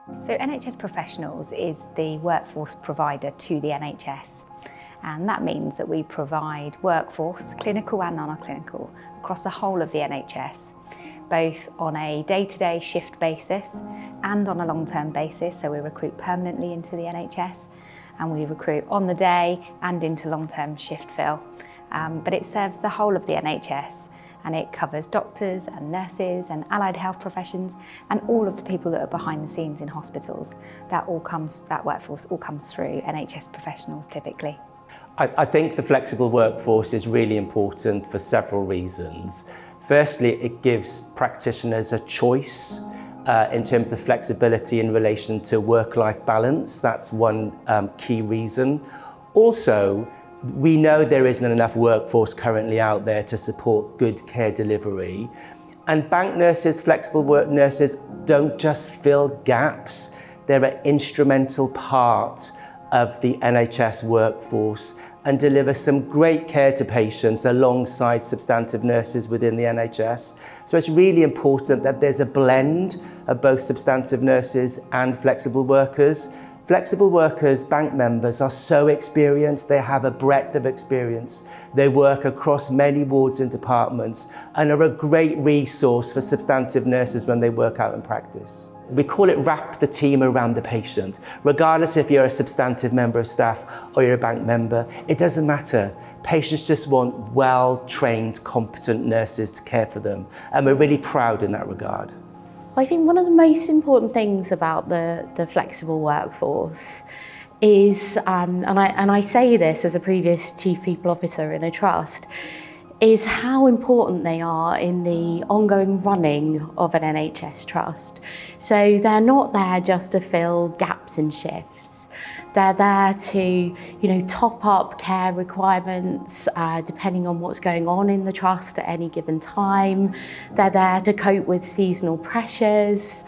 So NHS Professionals is the workforce provider to the NHS. And that means that we provide workforce, clinical and non-clinical, across the whole of the NHS, both on a day-to-day shift basis and on a long-term basis. So we recruit permanently into the NHS, and we recruit on the day and into long-term shift fill. But it serves the whole of the NHS, and it covers doctors and nurses and allied health professions and all of the people that are behind the scenes in hospitals. That workforce all comes through NHS Professionals typically. I think the flexible workforce is really important for several reasons. Firstly, it gives practitioners a choice in terms of flexibility in relation to work-life balance. That's one key reason. Also, we know there isn't enough workforce currently out there to support good care delivery. And bank nurses, flexible work nurses, don't just fill gaps. They're an instrumental part of the NHS workforce and deliver some great care to patients alongside substantive nurses within the NHS. So it's really important that there's a blend of both substantive nurses and flexible workers. Flexible workers, bank members, are so experienced, they have a breadth of experience. They work across many wards and departments and are a great resource for substantive nurses when they work out in practice. We call it wrap the team around the patient. Regardless if you're a substantive member of staff or you're a bank member, it doesn't matter. Patients just want well-trained, competent nurses to care for them. And we're really proud in that regard. I think one of the most important things about the flexible workforce is, and I say this as a previous Chief People Officer in a trust, is how important they are in the ongoing running of an NHS trust. So they're not there just to fill gaps in shifts. They're there to, top up care requirements depending on what's going on in the trust at any given time. They're there to cope with seasonal pressures.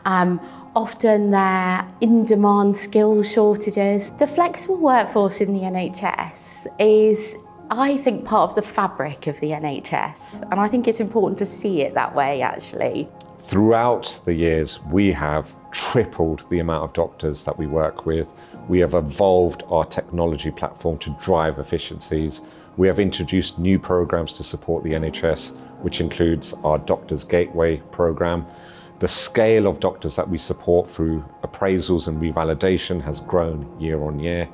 Often they're in-demand skill shortages. The flexible workforce in the NHS is, I think, part of the fabric of the NHS, and I think it's important to see it that way, actually. Throughout the years, we have tripled the amount of doctors that we work with. We have evolved our technology platform to drive efficiencies. We have introduced new programs to support the NHS, which includes our Doctors Gateway program. The scale of doctors that we support through appraisals and revalidation has grown year on year.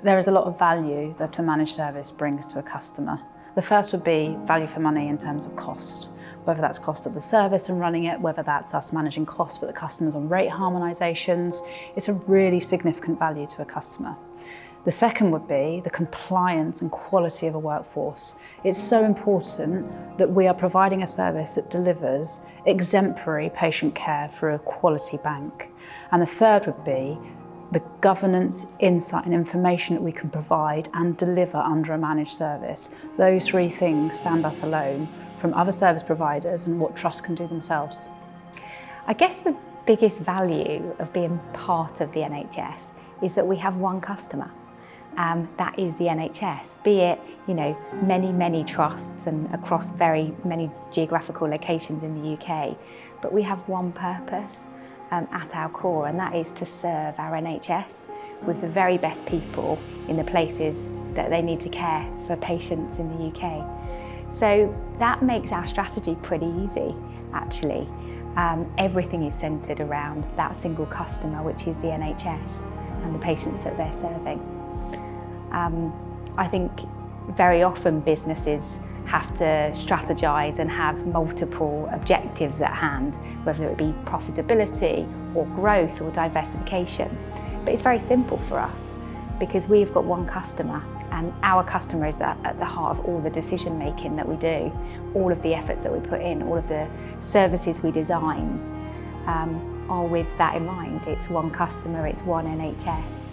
There is a lot of value that a managed service brings to a customer. The first would be value for money in terms of cost, whether that's cost of the service and running it, whether that's us managing costs for the customers on rate harmonisations. It's a really significant value to a customer. The second would be the compliance and quality of a workforce. It's so important that we are providing a service that delivers exemplary patient care for a quality bank. And the third would be the governance, insight and information that we can provide and deliver under a managed service. Those three things stand us alone from other service providers and what trusts can do themselves. I guess the biggest value of being part of the NHS is that we have one customer. That is the NHS, be it many trusts and across very many geographical locations in the UK, but we have one purpose at our core, and that is to serve our NHS with the very best people in the places that they need to care for patients in the UK. So that makes our strategy pretty easy, actually. Everything is centred around that single customer, which is the NHS and the patients that they're serving. I think very often businesses have to strategise and have multiple objectives at hand, whether it be profitability or growth or diversification. But it's very simple for us because we've got one customer, and our customer is at the heart of all the decision making that we do, all of the efforts that we put in, all of the services we design are with that in mind. It's one customer, it's one NHS.